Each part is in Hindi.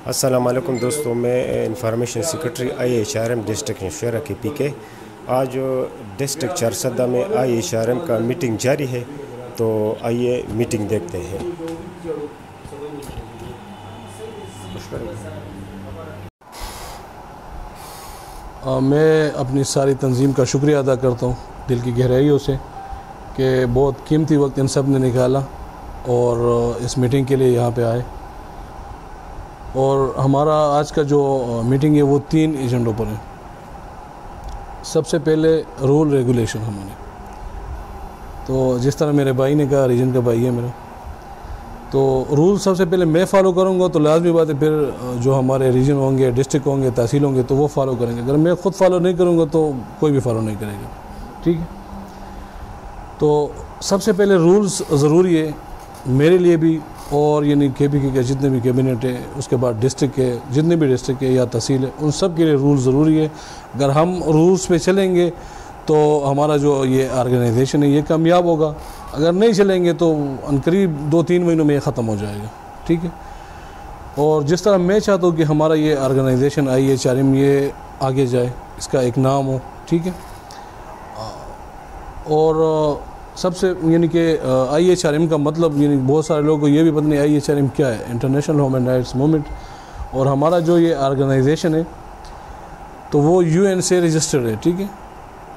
अस्सलाम वालेकुम दोस्तों, मैं information secretary IHRM district Nowshera के PK। आज डिस्ट्रिक्ट चारसदा में IHRM का मीटिंग जारी है, तो आइए मीटिंग देखते हैं। मैं अपनी सारी तंजीम का शुक्रिया अदा करता हूँ दिल की गहराइयों से कि बहुत कीमती वक्त इन सब ने निकाला और इस मीटिंग के लिए यहाँ पे आए। और हमारा आज का जो मीटिंग है वो 3 एजेंडों पर है। सबसे पहले रूल रेगुलेशन हमारे, तो जिस तरह मेरे भाई ने कहा, रीजन का भाई है मेरा, तो रूल सबसे पहले मैं फ़ॉलो करूँगा तो लाजमी बात है फिर जो हमारे रीजन होंगे, डिस्ट्रिक्ट होंगे, तहसील होंगे तो वो फॉलो करेंगे। अगर मैं ख़ुद फॉलो नहीं करूँगा तो कोई भी फॉलो नहीं करेगा। ठीक है, तो सबसे पहले रूल्स ज़रूरी है मेरे लिए भी, और यानी KPK के जितने भी कैबिनेट है, उसके बाद डिस्ट्रिक्ट के जितने भी डिस्ट्रिक्ट है या तहसील है, उन सब के लिए रूल ज़रूरी है। अगर हम रूल्स पे चलेंगे तो हमारा जो ये ऑर्गेनाइजेशन है ये कामयाब होगा। अगर नहीं चलेंगे तो अनकरीब 2-3 महीनों में ये ख़त्म हो जाएगा। ठीक है, और जिस तरह मैं चाहता हूँ कि हमारा ये ऑर्गेनाइजेशन IHRM ये आगे जाए, इसका एक नाम हो। ठीक है, और सबसे यानी कि IHRM का मतलब, यानी बहुत सारे लोगों को ये भी पता नहीं IHRM क्या है, इंटरनेशनल ह्यूमन राइट्स मूवमेंट। और हमारा जो ये ऑर्गेनाइजेशन है तो वो UN से रजिस्टर्ड है। ठीक है,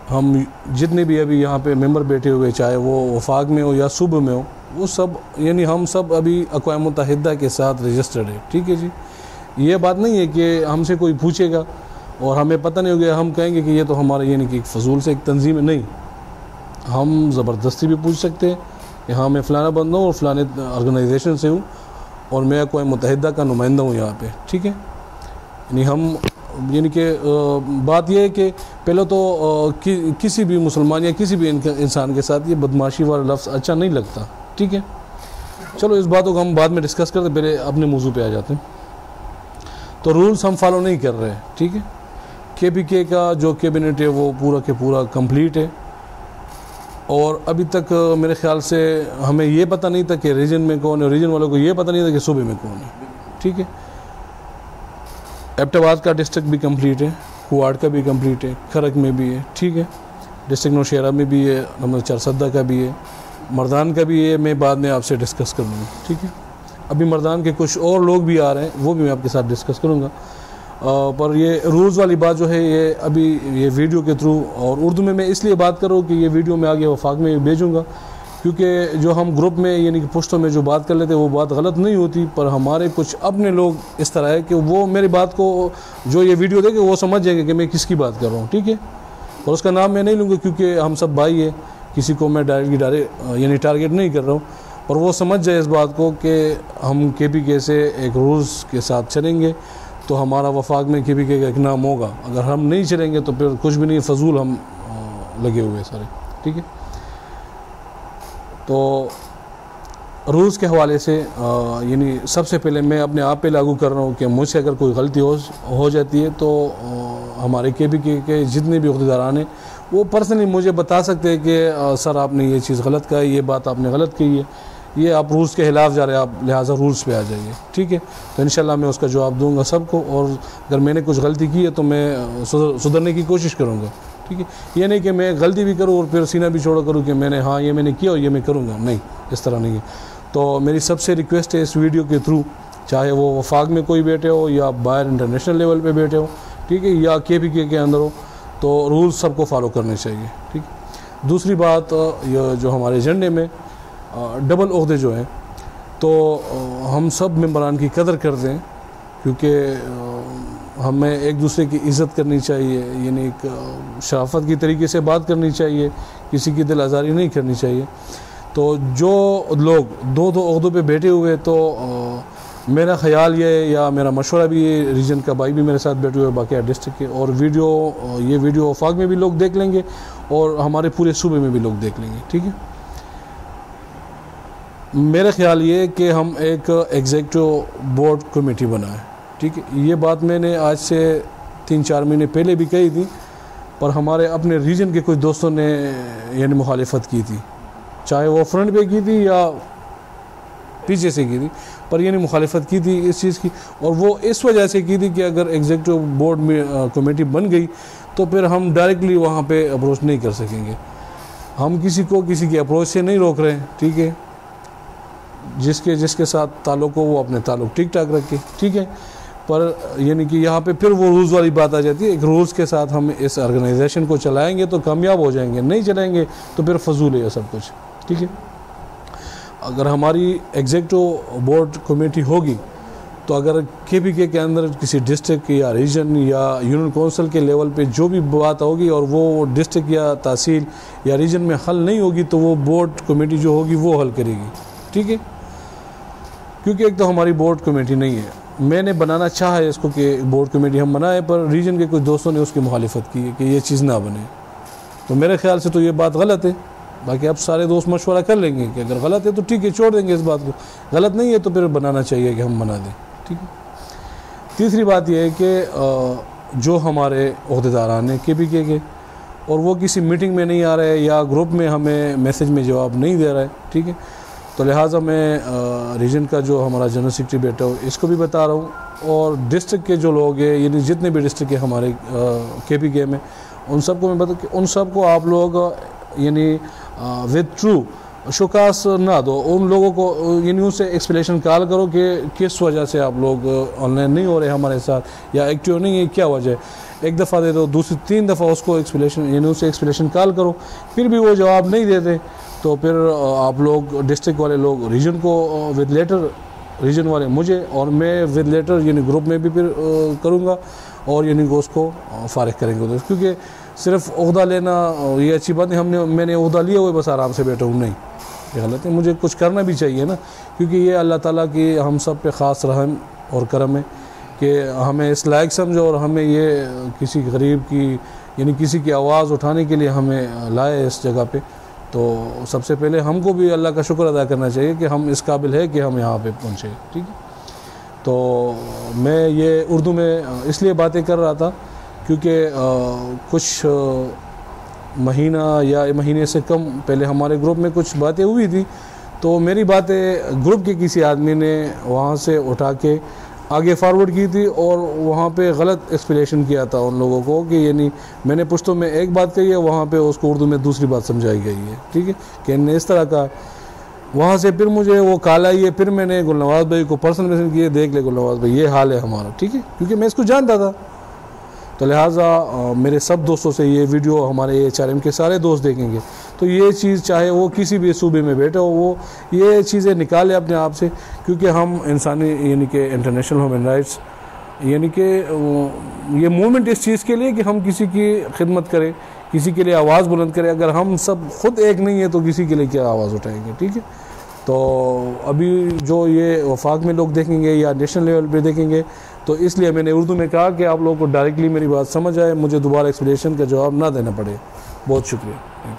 हम जितने भी अभी यहाँ पे मेंबर बैठे हुए, चाहे वो वफाक में हो या सूबे में हो, वो सब यानी हम सब अभी अक़वाम मुत्तहिदा के साथ रजिस्टर्ड है। ठीक है जी, ये बात नहीं है कि हमसे कोई पूछेगा और हमें पता नहीं होगा, हम कहेंगे कि ये तो हमारा यानी कि फजूल से एक तंजीम है। नहीं, हम ज़बरदस्ती भी पूछ सकते हैं कि हाँ मैं फ़लाना बंदा हूँ और फ़लाने ऑर्गेनाइजेशन से हूँ और मैं अक़वाम मुत्तहिदा का नुमाइंदा हूँ यहाँ पे। ठीक है, यानी हम यानी कि बात यह है कि पहले तो किसी भी मुसलमान या किसी भी इंसान के साथ ये बदमाशी वाला लफ्ज़ अच्छा नहीं लगता। ठीक है, चलो इस बातों को हम बाद में डिस्कस करते, पहले अपने मौजू पे आ जाते हैं। तो रूल्स हम फॉलो नहीं कर रहे हैं। ठीक है, KPK का जो कैबिनेट है वो पूरा के पूरा कंप्लीट है, और अभी तक मेरे ख्याल से हमें ये पता नहीं था कि रीजन में कौन है, रीजन वालों को ये पता नहीं था कि सूबे में कौन है। ठीक है, एबटाबाद का डिस्ट्रिक्ट भी कंप्लीट है, कुआड़ का भी कंप्लीट है, खरक में भी है। ठीक है, डिस्ट्रिक्ट नौशहरा में भी है, नंबर चारसदा का भी है, मर्दान का भी है। मैं बाद में आपसे डिस्कस करूँगा। ठीक है, अभी मर्दान के कुछ और लोग भी आ रहे हैं, वो भी मैं आपके साथ डिस्कस करूँगा। पर ये रूल्स वाली बात जो है ये अभी ये वीडियो के थ्रू, और उर्दू में मैं इसलिए बात करूँ कि ये वीडियो मैं आगे वफाक में भेजूँगा, क्योंकि जो हम ग्रुप में यानी कि पुश्तों में जो बात कर लेते हैं वो बात गलत नहीं होती, पर हमारे कुछ अपने लोग इस तरह है कि वो मेरी बात को जो ये वीडियो देखे वो समझ जाएंगे कि मैं किसकी बात कर रहा हूँ। ठीक है, और उसका नाम मैं नहीं लूँगा क्योंकि हम सब भाई है, किसी को मैं डायरेक्ट यानी टारगेट नहीं कर रहा हूँ, पर वो समझ जाए इस बात को कि हम KPK से एक रूल्स के साथ चलेंगे तो हमारा वफाक में KPK का एक नाम होगा। अगर हम नहीं चलेंगे तो फिर कुछ भी नहीं, फजूल हम लगे हुए सारे। ठीक है, तो रूल्स के हवाले से यानी सबसे पहले मैं अपने आप पे लागू कर रहा हूँ कि मुझसे अगर कोई गलती हो जाती है तो हमारे KPK के जितने भी अहदेदारान हैं वो पर्सनली मुझे बता सकते हैं कि सर आपने ये चीज़ गलत कहा है, ये बात आपने गलत कही है, ये आप रूल्स के खिलाफ जा रहे हैं, आप लिहाजा रूल्स पे आ जाइए। ठीक है, तो इंशाल्लाह मैं उसका जवाब दूंगा सबको, और अगर मैंने कुछ गलती की है तो मैं सुधरने की कोशिश करूंगा। ठीक है, ये नहीं कि मैं गलती भी करूं और फिर सीना भी छोड़ा करूं कि मैंने हाँ ये मैंने किया और ये मैं करूंगा, नहीं, इस तरह नहीं है। तो मेरी सबसे रिक्वेस्ट है इस वीडियो के थ्रू, चाहे वो वफाक में कोई बैठे हो या बाहर इंटरनेशनल लेवल पर बैठे हो, ठीक है, या KPK के अंदर हो, तो रूल्स सबको फॉलो करने चाहिए। ठीक है, दूसरी बात ये जो हमारे एजेंडे में डबल ओहदे जो हैं, तो हम सब मेंबरान की कदर करते हैं, क्योंकि हमें एक दूसरे की इज़्ज़त करनी चाहिए, यानी एक शराफत की तरीके से बात करनी चाहिए, किसी की दिल आज़ारी नहीं करनी चाहिए। तो जो लोग 2-2 ओहदों पे बैठे हुए, तो मेरा ख्याल ये या मेरा मशवरा भी ये, रीजन का भाई भी मेरे साथ बैठे हुए बाकी डिस्ट्रिक्ट के, और ये वीडियो वफाक में भी लोग देख लेंगे और हमारे पूरे सूबे में भी लोग देख लेंगे। ठीक है, मेरा ख्याल ये कि हम एक एग्जीक्यूटिव बोर्ड कमेटी बनाएं। ठीक है, ये बात मैंने आज से 3-4 महीने पहले भी कही थी, पर हमारे अपने रीजन के कुछ दोस्तों ने यानी मुखालिफत की थी, चाहे वो फ्रंट पे की थी या पीछे से की थी, पर यानी मुखालिफत की थी इस चीज़ की, और वो इस वजह से की थी कि अगर एग्जीक्यूटिव बोर्ड में कमेटी बन गई तो फिर हम डायरेक्टली वहाँ पे अप्रोच नहीं कर सकेंगे। हम किसी को किसी की अप्रोच से नहीं रोक रहे हैं, ठीक है, जिसके साथ ताल्लुक़ हो वो अपने ताल्लुक़ ठीक ठाक रखे, ठीक है। पर यानी कि यहाँ पे फिर वो रूल्स वाली बात आ जाती है। एक रूल्स के साथ हम इस ऑर्गेनाइजेशन को चलाएंगे तो कामयाब हो जाएंगे, नहीं चलाएंगे तो फिर फजूल है सब कुछ, ठीक है। अगर हमारी एग्जीक्यूटिव बोर्ड कमेटी होगी तो अगर KPK के अंदर किसी डिस्ट्रिक्ट या रीजन या यूनियन काउंसिल के लेवल पे जो भी बात होगी और वो डिस्ट्रिक्ट या तहसील या रीजन में हल नहीं होगी तो वो बोर्ड कमेटी जो होगी वो हल करेगी, ठीक है। क्योंकि एक तो हमारी बोर्ड कमेटी नहीं है, मैंने बनाना चाहा है इसको कि बोर्ड कमेटी हम बनाए, पर रीजन के कुछ दोस्तों ने उसकी मुखालिफत की है कि ये चीज़ ना बने। तो मेरे ख्याल से तो ये बात गलत है। बाकी अब सारे दोस्त मशवरा कर लेंगे कि अगर गलत है तो ठीक है, छोड़ देंगे इस बात को, गलत नहीं है तो फिर बनाना चाहिए कि हम बना दें, ठीक है। तीसरी बात यह है कि जो हमारे अहदेदारान हैं KPK के और वो किसी मीटिंग में नहीं आ रहे या ग्रुप में हमें मैसेज में जवाब नहीं दे रहा है, ठीक है। तो लिहाजा मैं रीजन का जो हमारा जनरल सेक्रेटरी बैठा हो इसको भी बता रहा हूँ, और डिस्ट्रिक्ट के जो लोग हैं यानी जितने भी डिस्ट्रिक्ट के हमारे KPK में उन सबको मैं बता कि उन सबको आप लोग यानी विद ट्रू शुकास ना दो, उन लोगों को यानी उनसे एक्सप्लेनेशन कॉल करो कि किस वजह से आप लोग ऑनलाइन नहीं हो रहे हमारे साथ या एक्टिव नहीं है, क्या वजह है। एक दफ़ा दे दो, दूसरी 3 दफ़ा उसको एक्सप्लेनेशन यानी उससे एक्सप्लेनेशन कॉल करो, फिर भी वो जवाब नहीं देते तो फिर आप लोग डिस्ट्रिक्ट वाले लोग रीजन को विद लेटर, रीजन वाले मुझे, और मैं विद लेटर यानी ग्रुप में भी फिर करूँगा और यानी उसको फारिग करेंगे। क्योंकि सिर्फ ओहदा लेना ये अच्छी बात नहीं, मैंने ओहदा लिया हुआ बस आराम से बैठा हूँ, नहीं, ये गलत है। मुझे कुछ करना भी चाहिए ना, क्योंकि ये अल्लाह ताला की हम सब पे ख़ास रहम और करम है कि हमें इस लायक समझो और हमें ये किसी गरीब की यानी किसी की आवाज़ उठाने के लिए हमें लाए इस जगह पे। तो सबसे पहले हमको भी अल्लाह का शुक्र अदा करना चाहिए कि हम इस काबिल है कि हम यहाँ पे पहुँचे, ठीक है। तो मैं ये उर्दू में इसलिए बातें कर रहा था क्योंकि कुछ महीना या महीने से कम पहले हमारे ग्रुप में कुछ बातें हुई थी, तो मेरी बातें ग्रुप के किसी आदमी ने वहाँ से उठा के आगे फारवर्ड की थी और वहाँ पे गलत एक्सप्लेनेशन किया था उन लोगों को कि यानी मैंने पुश्तो में एक बात कही है, वहाँ पे उसको उर्दू में दूसरी बात समझाई गई है, ठीक है, कि इन्हें इस तरह का। वहाँ से फिर मुझे वो कॉल आई है, फिर मैंने गुलनवाज भाई को पर्सनल मैसेज किए, देख ले गुलनवाज भाई ये हाल है हमारा, ठीक है, क्योंकि मैं इसको जानता था। तो लिहाजा मेरे सब दोस्तों से ये वीडियो हमारे HRM के सारे दोस्त देखेंगे, तो ये चीज़ चाहे वो किसी भी सूबे में बैठे हो वो ये चीज़ें निकाले अपने आप से, क्योंकि हम इंसानी यानी कि इंटरनेशनल ह्यूमन राइट्स यानी कि ये मूवमेंट इस चीज़ के लिए कि हम किसी की खिदमत करें, किसी के लिए आवाज़ बुलंद करें। अगर हम सब खुद एक नहीं है तो किसी के लिए क्या आवाज़ उठाएंगे, ठीक है। तो अभी जो ये वफाक में लोग देखेंगे या नेशनल लेवल पे देखेंगे, तो इसलिए मैंने उर्दू में कहा कि आप लोगों को डायरेक्टली मेरी बात समझ आए, मुझे दोबारा एक्सप्लेनेशन का जवाब ना देना पड़े। बहुत शुक्रिया।